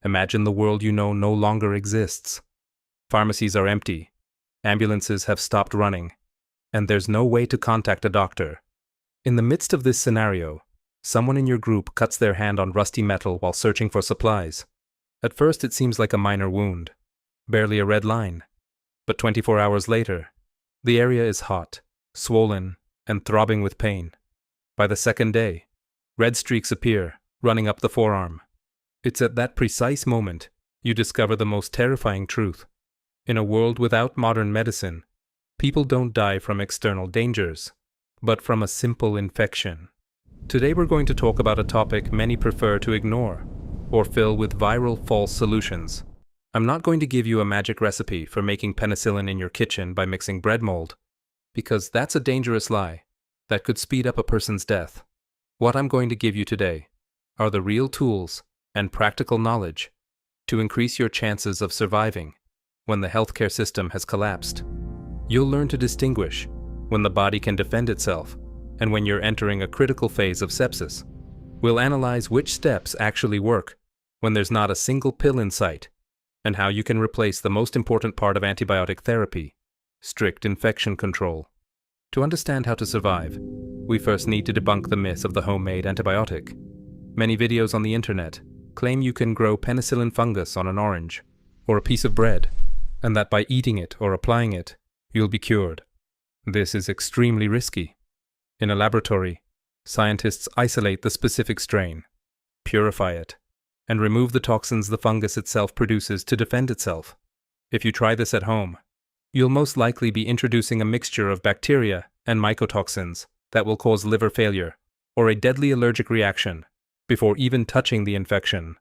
Imagine the world you know no longer exists. Pharmacies are empty, ambulances have stopped running, and there's no way to contact a doctor. In the midst of this scenario, someone in your group cuts their hand on rusty metal while searching for supplies. At first it seems like a minor wound, barely a red line. But 24 hours later, the area is hot, swollen, and throbbing with pain. By the second day, red streaks appear, running up the forearm. It's at that precise moment you discover the most terrifying truth. In a world without modern medicine, people don't die from external dangers, but from a simple infection. Today we're going to talk about a topic many prefer to ignore, or fill with viral false solutions. I'm not going to give you a magic recipe for making penicillin in your kitchen by mixing bread mold, because that's a dangerous lie that could speed up a person's death. What I'm going to give you today are the real tools and practical knowledge to increase your chances of surviving when the healthcare system has collapsed. You'll learn to distinguish when the body can defend itself and when you're entering a critical phase of sepsis. We'll analyze which steps actually work when there's not a single pill in sight, and how you can replace the most important part of antibiotic therapy, strict infection control. To understand how to survive, we first need to debunk the myth of the homemade antibiotic. Many videos on the internet claim you can grow penicillin fungus on an orange or a piece of bread, and that by eating it or applying it, you'll be cured. This is extremely risky. In a laboratory, scientists isolate the specific strain, purify it, and remove the toxins the fungus itself produces to defend itself. If you try this at home, you'll most likely be introducing a mixture of bacteria and mycotoxins that will cause liver failure or a deadly allergic reaction before even touching the infection.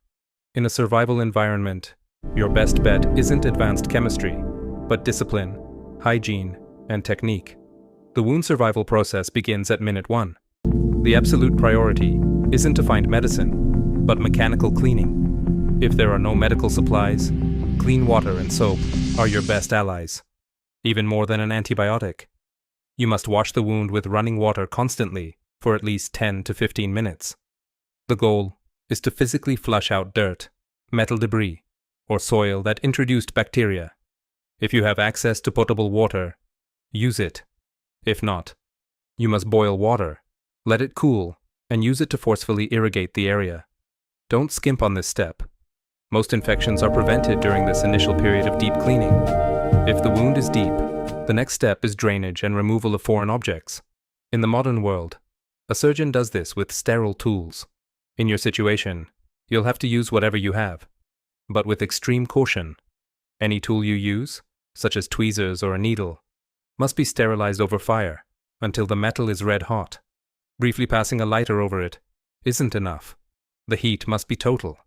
In a survival environment, your best bet isn't advanced chemistry, but discipline, hygiene, and technique. The wound survival process begins at minute 1. The absolute priority isn't to find medicine, but mechanical cleaning. If there are no medical supplies, clean water and soap are your best allies. Even more than an antibiotic. You must wash the wound with running water constantly for at least 10 to 15 minutes. The goal is to physically flush out dirt, metal debris, or soil that introduced bacteria. If you have access to potable water, use it. If not, you must boil water, let it cool, and use it to forcefully irrigate the area. Don't skimp on this step. Most infections are prevented during this initial period of deep cleaning. If the wound is deep, the next step is drainage and removal of foreign objects. In the modern world, a surgeon does this with sterile tools. In your situation, you'll have to use whatever you have, but with extreme caution. Any tool you use, such as tweezers or a needle, must be sterilized over fire until the metal is red hot. Briefly passing a lighter over it isn't enough. The heat must be total.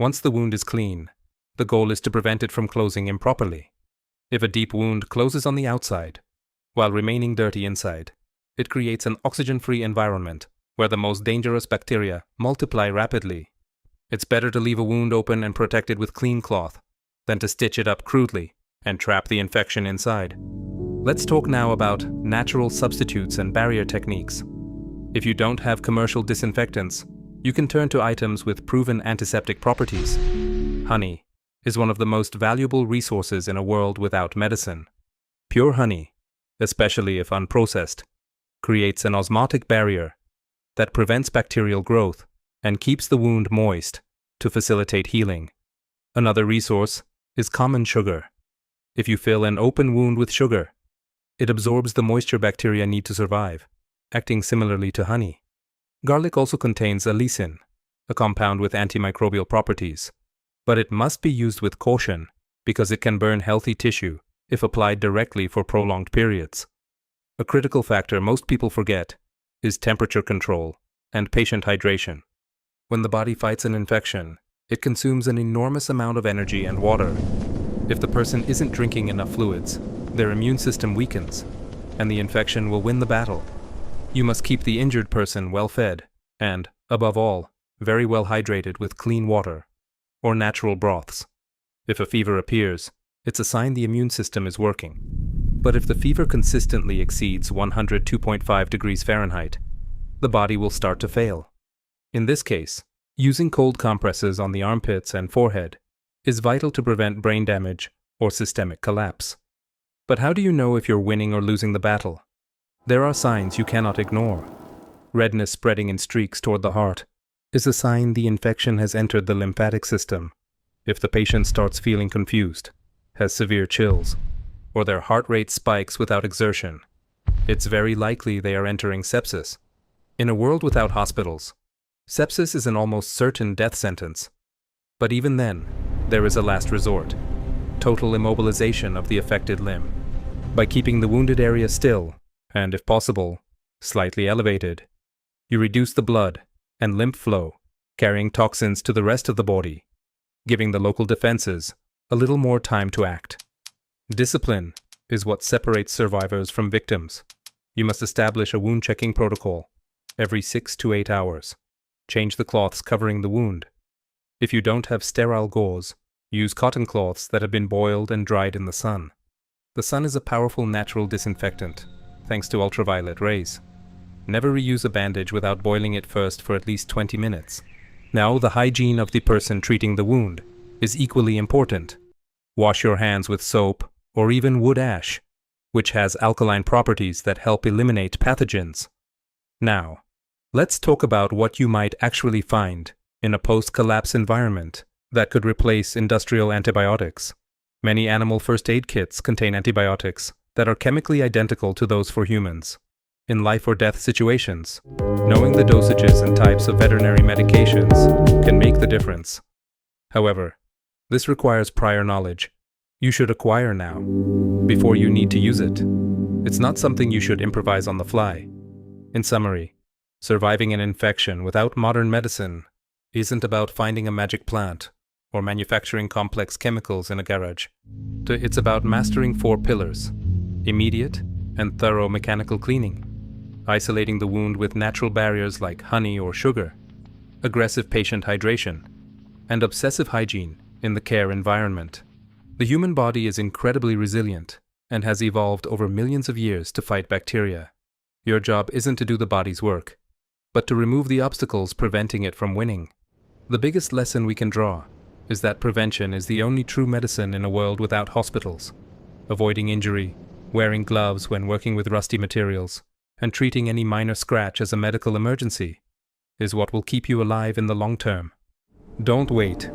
Once the wound is clean, the goal is to prevent it from closing improperly. If a deep wound closes on the outside, while remaining dirty inside, it creates an oxygen-free environment where the most dangerous bacteria multiply rapidly. It's better to leave a wound open and protect it with clean cloth than to stitch it up crudely and trap the infection inside. Let's talk now about natural substitutes and barrier techniques. If you don't have commercial disinfectants, you can turn to items with proven antiseptic properties. Honey is one of the most valuable resources in a world without medicine. Pure honey, especially if unprocessed, creates an osmotic barrier that prevents bacterial growth and keeps the wound moist to facilitate healing. Another resource is common sugar. If you fill an open wound with sugar, it absorbs the moisture bacteria need to survive, acting similarly to honey. Garlic also contains allicin, a compound with antimicrobial properties, but it must be used with caution because it can burn healthy tissue if applied directly for prolonged periods. A critical factor most people forget is temperature control and patient hydration. When the body fights an infection, it consumes an enormous amount of energy and water. If the person isn't drinking enough fluids, their immune system weakens, and the infection will win the battle. You must keep the injured person well fed and, above all, very well hydrated with clean water or natural broths. If a fever appears, it's a sign the immune system is working. But if the fever consistently exceeds 102.5 degrees Fahrenheit, the body will start to fail. In this case, Using cold compresses on the armpits and forehead is vital to prevent brain damage or systemic collapse. But how do you know if you're winning or losing the battle? There are signs you cannot ignore. Redness spreading in streaks toward the heart is a sign the infection has entered the lymphatic system. If the patient starts feeling confused, has severe chills, or their heart rate spikes without exertion, it's very likely they are entering sepsis. In a world without hospitals, sepsis is an almost certain death sentence. But even then, there is a last resort: total immobilization of the affected limb. By keeping the wounded area still, and if possible, slightly elevated, you reduce the blood and lymph flow, carrying toxins to the rest of the body, giving the local defenses a little more time to act. Discipline is what separates survivors from victims. You must establish a wound checking protocol every 6 to 8 hours. Change the cloths covering the wound. If you don't have sterile gauze, use cotton cloths that have been boiled and dried in the sun. The sun is a powerful natural disinfectant, thanks to ultraviolet rays. Never reuse a bandage without boiling it first for at least 20 minutes. Now, the hygiene of the person treating the wound is equally important. Wash your hands with soap or even wood ash, which has alkaline properties that help eliminate pathogens. Now, let's talk about what you might actually find in a post-collapse environment that could replace industrial antibiotics. Many animal first aid kits contain antibiotics that are chemically identical to those for humans. In life or death situations, knowing the dosages and types of veterinary medications can make the difference. However, this requires prior knowledge you should acquire now, before you need to use it. It's not something you should improvise on the fly. In summary, surviving an infection without modern medicine isn't about finding a magic plant or manufacturing complex chemicals in a garage. It's about mastering 4 pillars: immediate and thorough mechanical cleaning, isolating the wound with natural barriers like honey or sugar, aggressive patient hydration, and obsessive hygiene in the care environment. The human body is incredibly resilient and has evolved over millions of years to fight bacteria. Your job isn't to do the body's work, but to remove the obstacles preventing it from winning. The biggest lesson we can draw is that prevention is the only true medicine in a world without hospitals. Avoiding injury, wearing gloves when working with rusty materials, and treating any minor scratch as a medical emergency is what will keep you alive in the long term. Don't wait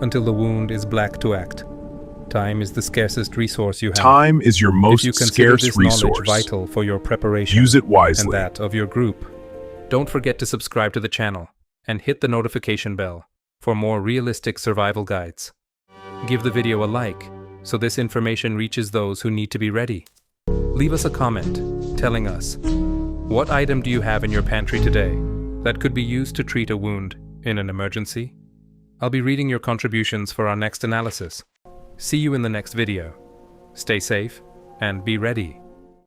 until the wound is black to act. Time is the scarcest resource you have. Time is your most If you consider scarce this resource. knowledge vital for your preparation Use it wisely. and that of your group, don't forget to subscribe to the channel and hit the notification bell for more realistic survival guides. Give the video a like so this information reaches those who need to be ready. Leave us a comment telling us, what item do you have in your pantry today that could be used to treat a wound in an emergency? I'll be reading your contributions for our next analysis. See you in the next video. Stay safe and be ready.